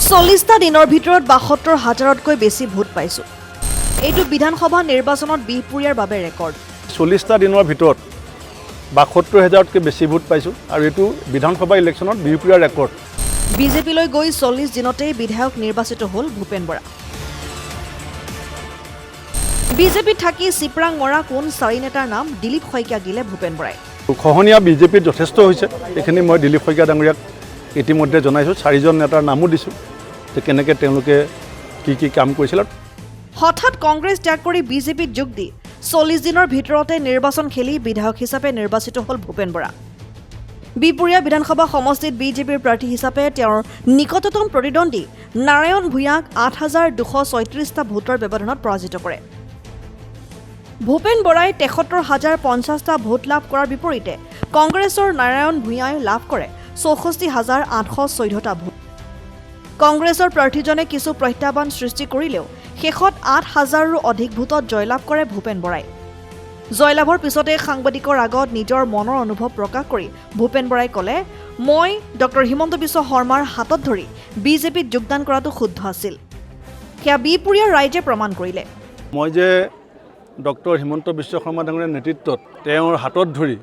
40টা দিনৰ ভিতৰত ৭২,০০০তকৈ বেছি ভোট পাইছো। এইটো বিধানসভা নিৰ্বাচনত বিহপুৰীয়াৰ বাবে ৰেকৰ্ড। 40টা দিনৰ ভিতৰত ৭২,০০০তকৈ বেছি ভোট পাইছো আৰু এইটো বিধানসভা ইলেকশ্যনত বিহপুৰীয়াৰ ৰেকৰ্ড। বিজেপিলৈ গৈ 40 দিনতেই বিধায়ক নিৰ্বাচিত হ'ল ভূপেন বৰা। বিজেপিত থাকি চিপৰাং মৰা কোন চাৰি নেতাৰ নাম দিলীপ শইকীয়াক দিলে ভূপেন বৰাই। খহনীয়া বিজেপিত যথেষ্ট হৈছে, এইখিনি মই দিলীপ শইকীয়া ডাঙৰীয়াক ইতিমধ্যে জনাইছোঁ। 4জন নেতাৰ নামো দিছোঁ যে কেনেকৈ তেওঁলোকে কি কাম কৰিছিল। হঠাৎ কংগ্ৰেছ ত্যাগ কৰি বিজেপিত যোগ দি 40 দিনৰ ভিতৰতে নিৰ্বাচন খেলি বিধায়ক হিচাপে নিৰ্বাচিত হ'ল ভূপেন বৰা। বিহপুৰীয়া বিধানসভা সমষ্টিত বিজেপিৰ প্ৰাৰ্থী হিচাপে তেওঁৰ নিকটতম প্ৰতিদ্বন্দ্বী নাৰায়ণ ভূঞাক ৮,২৩৬টা ভোটৰ ব্যৱধানত পৰাজিত কৰে। ভূপেন বৰাই ৭৩,০৫০টা ভোট লাভ কৰাৰ বিপৰীতে কংগ্ৰেছৰ নাৰায়ণ ভূঞাই লাভ কৰে ৬৪,৮১৪টা ভোট। কংগ্ৰেছৰ প্ৰাৰ্থীজনে কিছু প্ৰত্যাহ্বান সৃষ্টি কৰিলেও শেষত ৮,০০০ৰো অধিক ভোটত জয়লাভ কৰে ভূপেন বৰাই। জয়লাভৰ পিছতে সাংবাদিকৰ আগত নিজৰ মনৰ অনুভৱ প্ৰকাশ কৰি ভূপেন বৰাই ক'লে, মই ডক্টৰ হিমন্ত বিশ্ব শৰ্মাৰ হাতত ধৰি বিজেপিত যোগদান কৰাটো শুদ্ধ আছিল। সেয়া বিহপুৰীয়াৰ ৰাইজে প্ৰমাণ কৰিলে। মই যে ডক্টৰ হিমন্ত বিশ্ব শৰ্মা ডাঙৰীয়াৰ নেতৃত্বত তেওঁৰ হাতত ধৰি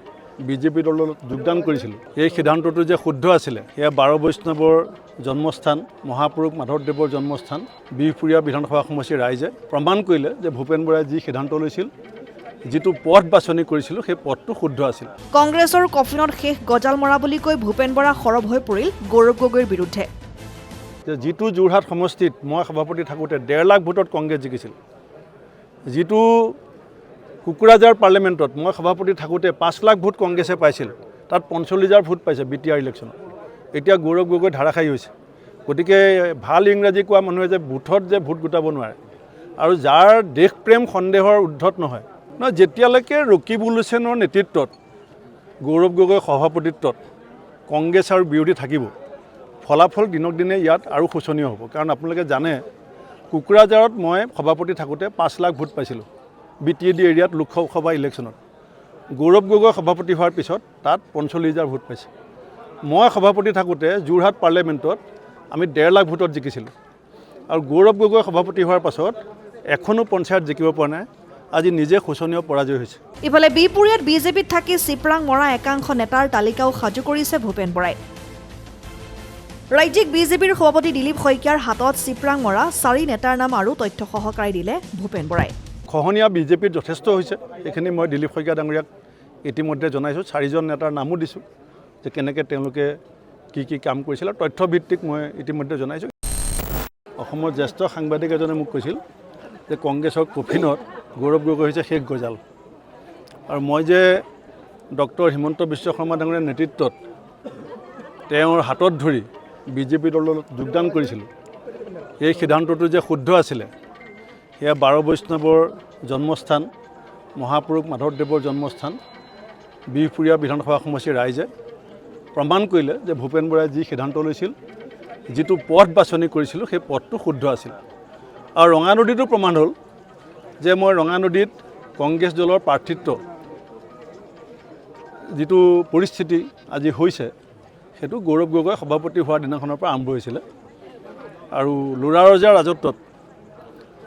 বিজেপি দলত যোগদান কৰিছিলোঁ, এই সিদ্ধান্তটো যে শুদ্ধ আছিলে সেয়া 12 বৈষ্ণৱৰ জন্মস্থান মহাপুৰুষ মাধৱদেৱৰ জন্মস্থান বিহপুৰীয়া বিধানসভা সমষ্টিৰ ৰাইজে প্ৰমাণ কৰিলে যে ভূপেন বৰাই যি সিদ্ধান্ত লৈছিল, যিটো পথ বাছনি কৰিছিলোঁ সেই পথটো শুদ্ধ আছিল। কংগ্ৰেছৰ কফিনত শেষ গজাল মৰা বুলি কৈ ভূপেন বৰা সৰব হৈ পৰিল গৌৰৱ গগৈৰ বিৰুদ্ধে। যিটো যোৰহাট সমষ্টিত মই সভাপতি থাকোঁতে 1.5 লাখ ভোটত কংগ্ৰেছ জিকিছিল, যিটো কুকুৰাঝাৰ পাৰ্লিমেণ্টত মই সভাপতি থাকোঁতে 5 লাখ ভোট কংগ্ৰেছে পাইছিল, তাত 45,000 ভোট পাইছে BTR ইলেকশ্যনত। এতিয়া গৌৰৱ গগৈ ধাৰাশায়ী হৈছে। গতিকে ভাল ইংৰাজী কোৱা মানুহে যে বুথত যে ভোট গোটাব নোৱাৰে আৰু যাৰ দেশপ্ৰেম সন্দেহৰ ঊৰ্ধত নহয়, যেতিয়ালৈকে ৰকিবুল হুছেইনৰ নেতৃত্বত গৌৰৱ গগৈ সভাপতিত্বত কংগ্ৰেছ আৰু বিৰোধী থাকিব, ফলাফল দিনক দিনে ইয়াত আৰু শোচনীয় হ'ব। কাৰণ আপোনালোকে জানে কুকুৰাঝাৰত মই সভাপতি থাকোঁতে 5 লাখ ভোট পাইছিলোঁ BTAD এৰিয়াত লোকসভা ইলেকশ্যনত। গৌৰৱ গগৈ সভাপতি হোৱাৰ পিছত তাত 45,000 ভোট পাইছে। মই সভাপতি থাকোঁতে যোৰহাট পাৰ্লিমেণ্টত আমি 1.5 লাখ ভোটত জিকিছিলোঁ আৰু গৌৰৱ গগৈ সভাপতি হোৱাৰ পাছত এখনো পঞ্চায়ত জিকিব পৰা নাই। আজি নিজে শোচনীয় পৰাজয় হৈছে। ইফালে বিহপুৰীয়াত বিজেপিত থাকি চিপৰাং মৰা একাংশ নেতাৰ তালিকাও সাজু কৰিছে ভূপেন বৰাই। ৰাজ্যিক বিজেপিৰ সভাপতি দিলীপ শইকীয়াৰ হাতত চিপৰাং মৰা 4 নেতাৰ নাম আৰু তথ্য সহকাৰে দিলে ভূপেন বৰাই। খহনীয়া বিজেপিত যথেষ্ট হৈছে, এইখিনি মই দিলীপ শইকীয়া ডাঙৰীয়াক ইতিমধ্যে জনাইছোঁ। 4জন নেতাৰ নামো দিছোঁ যে কেনেকৈ তেওঁলোকে কি কাম কৰিছিল আৰু তথ্যভিত্তিক মই ইতিমধ্যে জনাইছোঁ। অসমৰ জ্যেষ্ঠ সাংবাদিক এজনে মোক কৈছিল যে কংগ্ৰেছৰ কফিনত গৌৰৱ গগৈ হৈছে শেষ গজাল। আৰু মই যে ডক্টৰ হিমন্ত বিশ্ব শৰ্মা ডাঙৰীয়াৰ নেতৃত্বত তেওঁৰ হাতত ধৰি বিজেপি দলত যোগদান কৰিছিলোঁ, এই সিদ্ধান্তটো যে শুদ্ধ আছিলে সেয়া 12 বৈষ্ণৱৰ জন্মস্থান মহাপুৰুষ মাধৱদেৱৰ জন্মস্থান বিহপুৰীয়া বিধানসভা সমষ্টিৰ ৰাইজে প্ৰমাণ কৰিলে যে ভূপেন বৰাই যি সিদ্ধান্ত লৈছিল, যিটো পথ বাছনি কৰিছিলোঁ সেই পথটো শুদ্ধ আছিল। আৰু ৰঙানদীতো প্ৰমাণ হ'ল যে মই ৰঙানদীত কংগ্ৰেছ দলৰ প্ৰাৰ্থিত্ব যিটো পৰিস্থিতি আজি হৈছে সেইটো গৌৰৱ গগৈ সভাপতি হোৱাৰ দিনাখনৰ পৰা আৰম্ভ হৈছিলে। আৰু লৰা ৰজাৰ ৰাজত্বত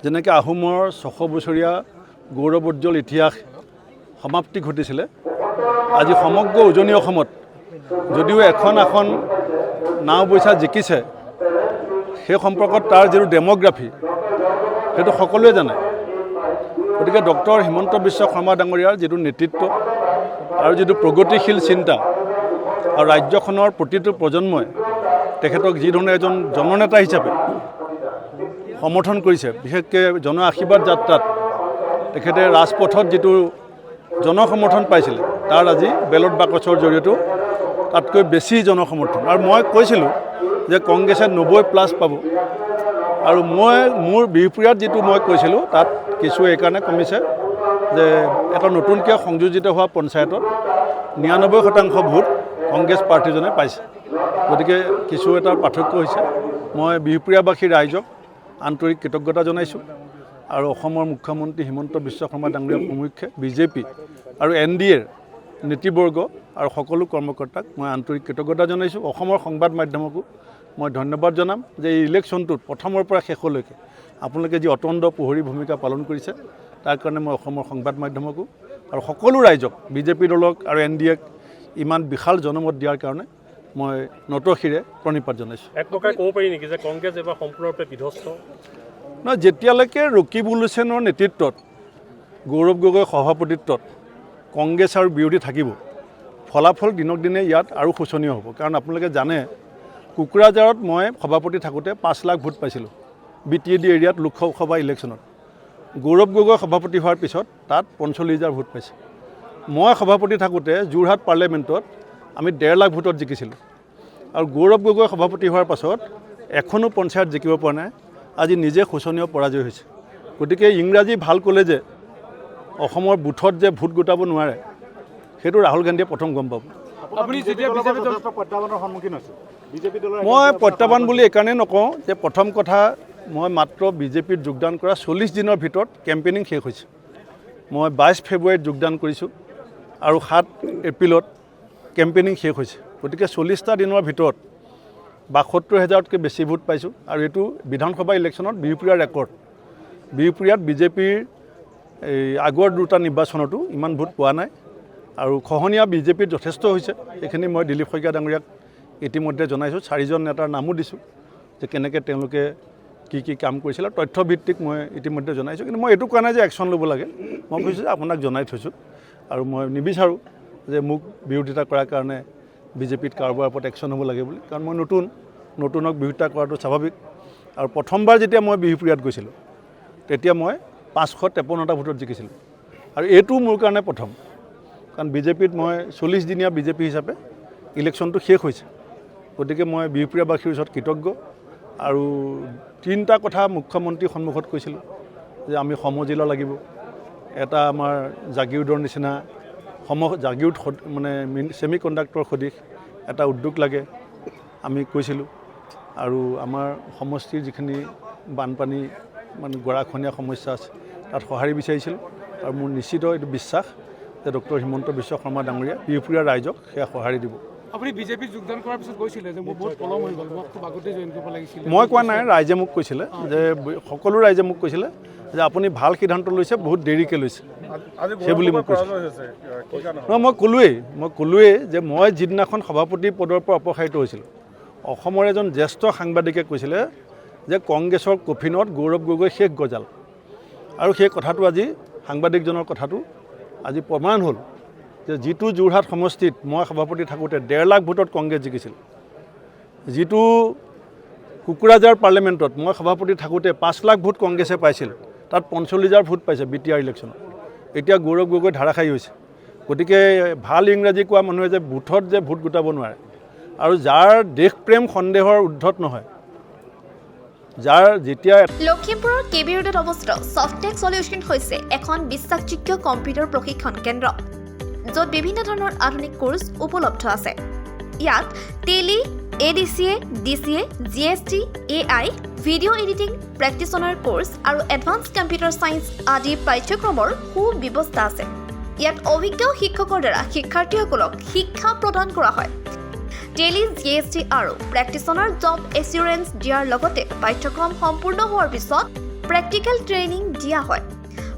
যেনেকৈ আহোমৰ 600 বছৰীয়া গৌৰৱোজ্জ্বল ইতিহাস সমাপ্তি ঘটিছিলে, আজি সমগ্ৰ উজনি অসমত যদিও এখন নাওবৈচা জিকিছে, সেই সম্পৰ্কত তাৰ যিটো ডেম'গ্ৰাফি সেইটো সকলোৱে জানে। গতিকে ডক্টৰ হিমন্ত বিশ্ব শৰ্মা ডাঙৰীয়াৰ যিটো নেতৃত্ব আৰু যিটো প্ৰগতিশীল চিন্তা আৰু ৰাজ্যখনৰ প্ৰতিটো প্ৰজন্মই তেখেতক যিধৰণে এজন জননেতা হিচাপে সমৰ্থন কৰিছে, বিশেষকৈ জন আশীৰ্বাদ যাত্ৰাত তেখেতে ৰাজপথত যিটো জনসমৰ্থন পাইছিলে, তাৰ আজি বেলট বাকচৰ জৰিয়তেও তাতকৈ বেছি জনসমৰ্থন। আৰু মই কৈছিলোঁ যে কংগ্ৰেছে 90+ পাব আৰু মোৰ বিহপুৰীয়াত যিটো মই কৈছিলোঁ তাত কিছু এইকাৰণে কমিছে যে এটা নতুনকৈ সংযোজিত হোৱা পঞ্চায়তত 99% ভোট কংগ্ৰেছ প্ৰাৰ্থীজনে পাইছে। গতিকে কিছু এটা পাৰ্থক্য হৈছে। মই বিহপুৰীয়াবাসী ৰাইজক আন্তৰিক কৃতজ্ঞতা জনাইছোঁ আৰু অসমৰ মুখ্যমন্ত্ৰী হিমন্ত বিশ্ব শৰ্মা ডাঙৰীয়াৰ সমুখে বিজেপি আৰু NDAৰ নেতৃবৰ্গ আৰু সকলো কৰ্মকৰ্তাক মই আন্তৰিক কৃতজ্ঞতা জনাইছোঁ। অসমৰ সংবাদ মাধ্যমকো মই ধন্যবাদ জনাম যে এই ইলেকশ্যনটোত প্ৰথমৰ পৰা শেষলৈকে আপোনালোকে যি অতন্দ প্ৰহৰী ভূমিকা পালন কৰিছে তাৰ কাৰণে মই অসমৰ সংবাদ মাধ্যমকো আৰু সকলো ৰাইজক বিজেপি দলক আৰু NDAক ইমান বিশাল জনমত দিয়াৰ কাৰণে মই নতশিৰে প্ৰণিপাত জনাইছোঁ। এক প্ৰকাৰে ক'ব পাৰি নেকি যে কংগ্ৰেছ এবাৰ সম্পূৰ্ণৰূপে বিধ্বস্ত? নহয়, যেতিয়ালৈকে ৰকিবুল হুছেইনৰ নেতৃত্বত গৌৰৱ গগৈৰ সভাপতিত্বত কংগ্ৰেছ আৰু বিৰোধী থাকিব, ফলাফল দিনক দিনে ইয়াত আৰু শোচনীয় হ'ব। কাৰণ আপোনালোকে জানে কোকৰাঝাৰত মই সভাপতি থাকোঁতে 5 লাখ ভোট পাইছিলোঁ BTAD এৰিয়াত লোকসভা ইলেকশ্যনত। গৌৰৱ গগৈ সভাপতি হোৱাৰ পিছত তাত 45,000 ভোট পাইছে। মই সভাপতি থাকোঁতে যোৰহাট পাৰ্লিয়ামেণ্টত আমি 1.5 লাখ ভোটত জিকিছিলোঁ। আৰু গৌৰৱ গগৈ সভাপতি হোৱাৰ পাছত এখনো পঞ্চায়ত জিকিব পৰা নাই। আজি নিজে শোচনীয় পৰাজয় হৈছে। গতিকে ইংৰাজী ভাল ক'লে যে অসমৰ বুথত যে ভোট গোটাব নোৱাৰে, সেইটো ৰাহুল গান্ধীয়ে প্ৰথম গম পাব। মই প্ৰত্যাহ্বান বুলি এইকাৰণে নকওঁ যে প্ৰথম কথা, মই মাত্ৰ বিজেপিত যোগদান কৰা 40 দিনৰ ভিতৰত কেম্পেইনিং শেষ হৈছে। মই 22 ফেব্ৰুৱাৰীত যোগদান কৰিছোঁ আৰু 7 এপ্ৰিলত কেম্পেইনিং শেষ হৈছে। গতিকে 40টা দিনৰ ভিতৰত 72,000তকৈ বেছি ভোট পাইছোঁ। আৰু এইটো বিধানসভা ইলেকশ্যনত বিহপুৰীয়াৰ ৰেকৰ্ড। বিহপুৰীয়াত বিজেপিৰ এই আগৰ 2টা নিৰ্বাচনতো ইমান ভোট পোৱা নাই। আৰু খহনীয়া বিজেপিত যথেষ্ট হৈছে। এইখিনি মই দিলীপ শইকীয়া ডাঙৰীয়াক ইতিমধ্যে জনাইছোঁ। 4জন নেতাৰ নামো দিছোঁ যে কেনেকৈ তেওঁলোকে কি কাম কৰিছিলে। তথ্যভিত্তিক মই ইতিমধ্যে জনাইছোঁ। কিন্তু মই এইটো কোৱা নাই যে একশ্যন ল'ব লাগে। মই কৈছোঁ যে আপোনাক জনাই থৈছোঁ আৰু মই নিবিচাৰোঁ যে মোক বিৰোধিতা কৰাৰ কাৰণে বিজেপিত কাৰোবাৰ ওপৰত একশ্যন হ'ব লাগে বুলি। কাৰণ মই নতুনক বিৰোধিতা কৰাটো স্বাভাৱিক। আৰু প্ৰথমবাৰ যেতিয়া মই বিহপুৰীয়াত গৈছিলোঁ তেতিয়া মই 553টা ভোটত জিকিছিলোঁ। আৰু এইটো মোৰ কাৰণে প্ৰথম, কাৰণ বিজেপিত মই 40 দিনীয়া বিজেপি হিচাপে ইলেকশ্যনটো শেষ হৈছে। গতিকে মই বিহপুৰীয়াবাসীৰ ওচৰত কৃতজ্ঞ। আৰু 3টা কথা মুখ্যমন্ত্ৰীৰ সন্মুখত কৈছিলোঁ যে আমি সমজিলা লাগিব, এটা আমাৰ জাগিৰোডৰ নিচিনা জাগিৰোড মানে ছেমি কণ্ডাক্টৰ সদৃশ এটা উদ্যোগ লাগে আমি কৈছিলোঁ। আৰু আমাৰ সমষ্টিৰ যিখিনি বানপানী মানে গৰাখহনীয়া সমস্যা আছে তাত সঁহাৰি বিচাৰিছিলোঁ। আৰু মোৰ নিশ্চিত এইটো বিশ্বাস যে ডক্টৰ হিমন্ত বিশ্ব শৰ্মা ডাঙৰীয়া বিহপুৰীয়া ৰাইজক সেয়া সঁহাৰি দিব। আপুনি বিজেপিত যোগদান কৰাৰ পিছত কৈছিলে যে মোৰ বহুত পলম হৈ গ'ল, মোক আগতে জইন কৰিব লাগিছিল। মই কোৱা নাই, ৰাইজে মোক কৈছিলে যে সকলো ৰাইজে মোক কৈছিলে যে আপুনি ভাল সিদ্ধান্ত লৈছে, বহুত দেৰিকৈ লৈছে সেইবুলি মোক কৈছে। নহয়, মই ক'লোৱেই যে মই যিদিনাখন সভাপতি পদৰ পৰা অপসাৰিত হৈছিলোঁ, অসমৰ এজন জ্যেষ্ঠ সাংবাদিকে কৈছিলে যে কংগ্ৰেছৰ কফিনত গৌৰৱ গগৈ শেষ গজাল। আৰু সেই কথাটো আজি সাংবাদিকজনৰ কথাটো আজি প্ৰমাণ হ'ল যে যিটো যোৰহাট সমষ্টিত মই সভাপতি থাকোঁতে 1.5 লাখ ভোটত কংগ্ৰেছ জিকিছিল, যিটো কোকৰাঝাৰ পাৰ্লিয়ামেণ্টত মই সভাপতি থাকোঁতে 5 লাখ ভোট কংগ্ৰেছে পাইছিল, তাত 45,000 ভোট পাইছে BTR ইলেকশ্যনত। এতিয়া গৌৰৱ গগৈ ধাৰাসায়ী হৈছে। গতিকে ভাল ইংৰাজী কোৱা মানুহে যে বুথত যে ভোট গোটাব নোৱাৰে, আৰু যাৰ দেশপ্ৰেম সন্দেহৰ উৰ্ধত নহয়, যাৰ যেতিয়া লখিমপুৰৰ KB ৰোডত অৱস্থিত সফটেক সলিউশন হৈছে এখন বিশ্বাসযোগ্য কম্পিউটাৰ প্ৰশিক্ষণ কেন্দ্ৰ, য'ত বিভিন্ন ধৰণৰ আধুনিক কোৰ্চ উপলব্ধ আছে। ইয়াত Tally, ADCA, DCA, GST, AI, video' editing, প্ৰেক্টিচনাৰ কোৰ্চ আৰু এডভান্স কম্পিউটাৰ ছায়েন্স আদি পাঠ্যক্ৰমৰ সুব্যৱস্থা আছে। ইয়াত অভিজ্ঞ শিক্ষকৰ দ্বাৰা শিক্ষাৰ্থীসকলক শিক্ষা প্ৰদান কৰা হয়। টেলি, GST আৰু প্ৰেক্টিচনাৰ জব এচিউৰেঞ্চ দিয়াৰ লগতে পাঠ্যক্ৰম সম্পূৰ্ণ হোৱাৰ পিছত প্ৰেক্টিকেল ট্ৰেইনিং দিয়া হয়।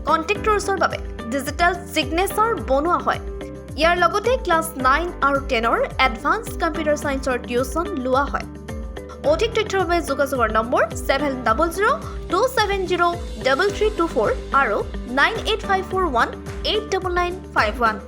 কণ্ট্ৰেক্টৰ্ছৰ বাবে ডিজিটেল ছিগনেচাৰ বনোৱা হয়। ইয়াৰ লগতে ক্লাছ 9 আৰু 10ৰ এডভান্স কম্পিউটাৰ ছায়েন্সৰ টিউচন লোৱা হয়। অধিক তথ্যৰ বাবে যোগাযোগৰ নম্বৰ 7002703324 আৰু 9854189951।